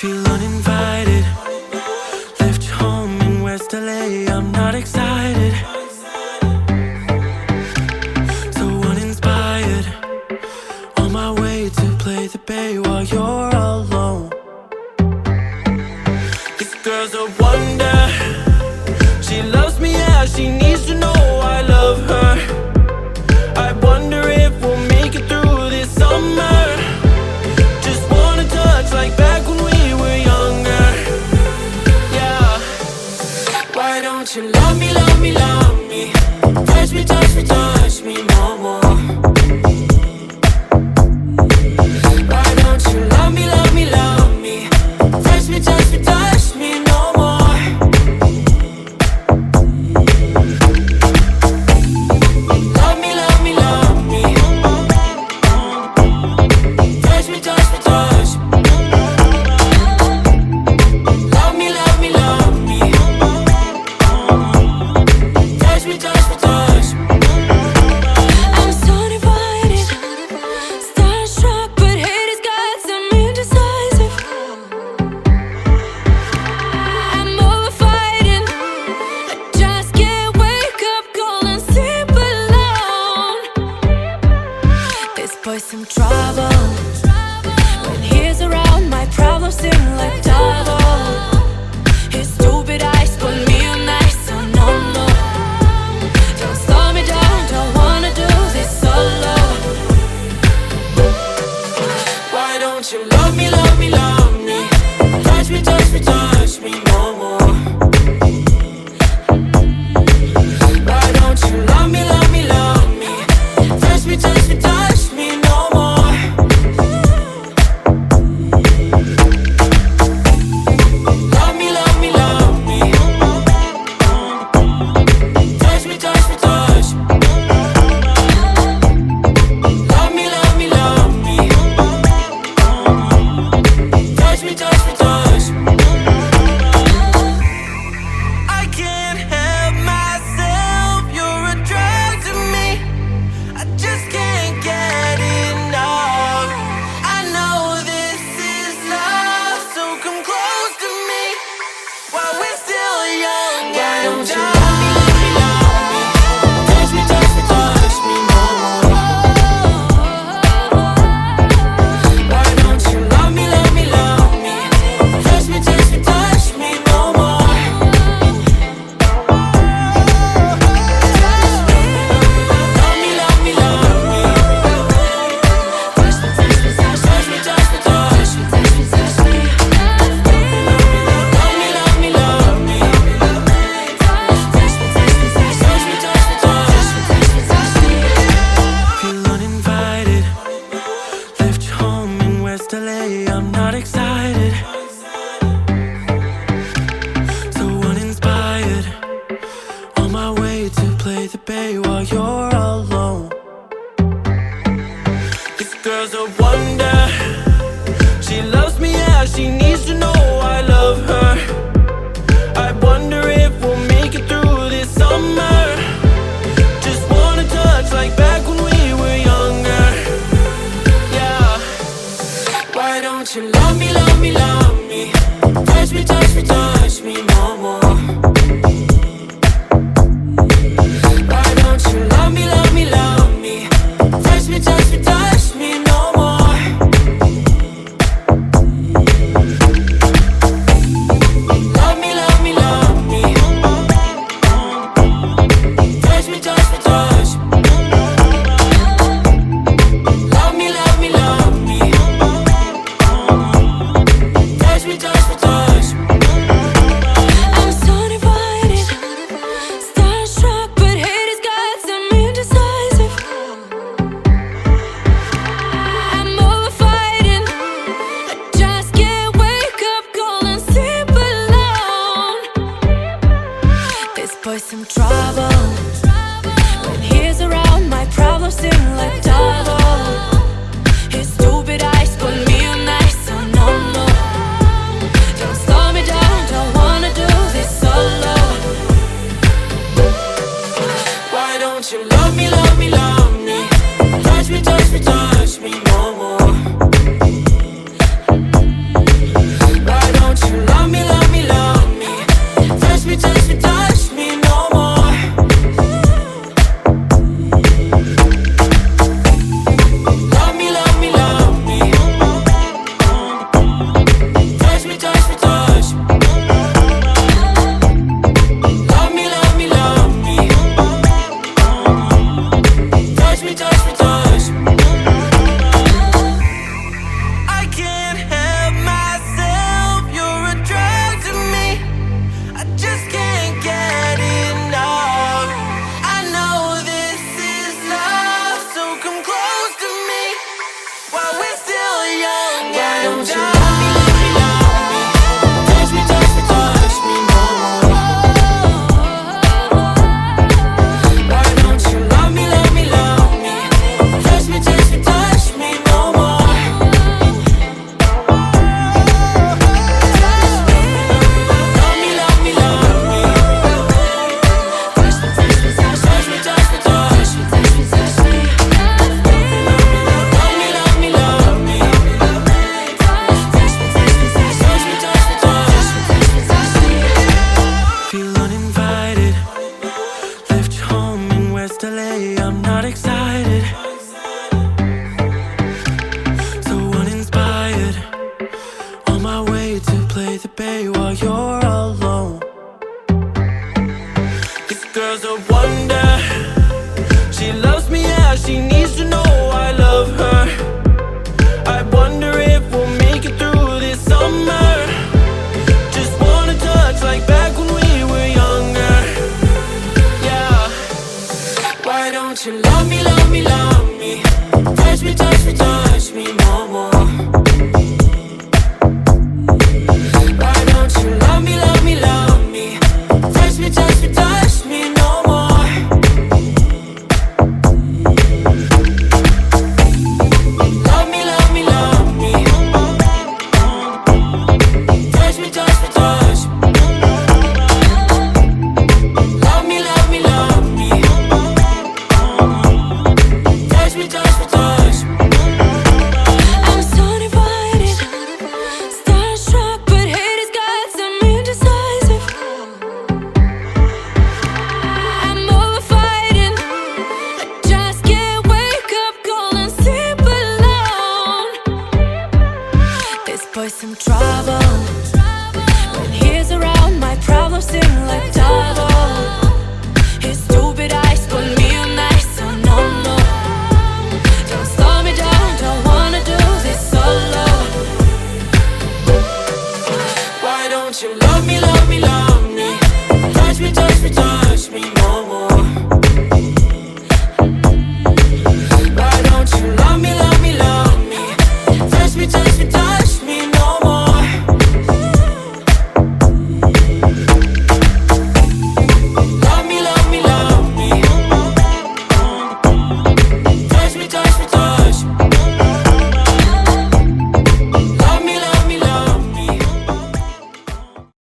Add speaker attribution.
Speaker 1: Feel uninvited. Left home in West LA, I'm not excited. So uninspired. On my way to play the bay while you're alone. This girl's a wonder. She loves me, yeah, she needs to know I love her. I wonder if we'll make it through this summer. Just wanna touch like back when we were younger. Yeah. Why don't you love me, love me, love me? Touch me, touch me, touch me no more. Why don't you love me, love me, love me? Touch me, touch me, touch me no more. Love me, love me, love me. Touch me, touch me, touch me. Love me, love me, love me. Touch me, touch me, touch me.
Speaker 2: I'm so divided, starstruck, but hate has got some indecisive. I'm over fighting, I just can't wake up cold and sleep alone. This boy's some trouble. When he's around, my problems seem like double. His stupid eyes put me on ice, so no more. Don't slow me down, don't wanna do this solo.
Speaker 1: Why don't you love me, love me, love me? Touch me, touch me, touch me no more. Why don't you love me, love me, love me? Touch me, touch me, touch me no more. Love me, love me, love me. Touch me, touch me, touch me. Love me, love me, love me. Touch me, touch me, touch me. I can't help myself, you're a drug to me. I just can't get enough. I know this is love, so come close to me while we're still young. Why don't you love me, love me, love me? Touch me, touch me, touch me no more. Why don't you love me, love me, love me? Touch me, touch me, touch me no more. Love me, love me, love me. Touch me, touch me, touch me, touch me, touch me, touch me, touch me. Love me, love me, love me. Touch me, touch me, touch me, touch me, touch me, touch me. Feel uninvited. Left home in West LA, I'm not excited. So uninspired. On my way to play the bay while you're alone. This girl's a wonder. She loves me, yeah, she needs to know I love her. I wonder if we'll make it through this summer. Just wanna touch like back when we were younger. Yeah. Why don't you love me, love me, love me? Touch me, touch me, touch me no more. Why don't you love me, love me, love me? Touch me, touch me, touch me no more. Love me, love me, love me. Touch me, touch me, touch me. Love me, love me, love me. Touch me, touch me, touch me.
Speaker 2: I'm so divided, starstruck, but hate has got some indecisive. I'm over fighting, I just can't wake up cold and sleep alone. This boy's some trouble. When he's around, my problems seem like double. His stupid eyes put me on ice, so no more. Don't slow me down, don't wanna do this solo.
Speaker 1: Why don't you love me, love me, love me? Touch me, touch me, touch me no more. Why it's delay, I'm not excited. So uninspired, on my way to play the bay while you're alone. This girl's a wonder. She loves me, yeah, she needs to know I love her. I wonder if we'll make it through this summer. Just wanna touch like back when we were younger. Yeah. Why don't you love me, love me, love me? Touch me, touch me, touch me no more. Why don't you love me, love me, love me? Touch me, touch me, touch me no more. Love me, love me, love me. Touch me, touch me, touch me. Love me, love me, love me. Touch me, touch me, touch me.
Speaker 2: I'm so divided, starstruck, but hate has got some indecisive. I'm over fighting, I just can't wake up cold and sleep alone. This boy's some trouble. When he's around, my problems seem like double. His stupid eyes put me on ice, so no, no. Don't slow me down, don't wanna do this solo.
Speaker 1: Why don't you love me, love me, love me? Touch me, touch me, touch me.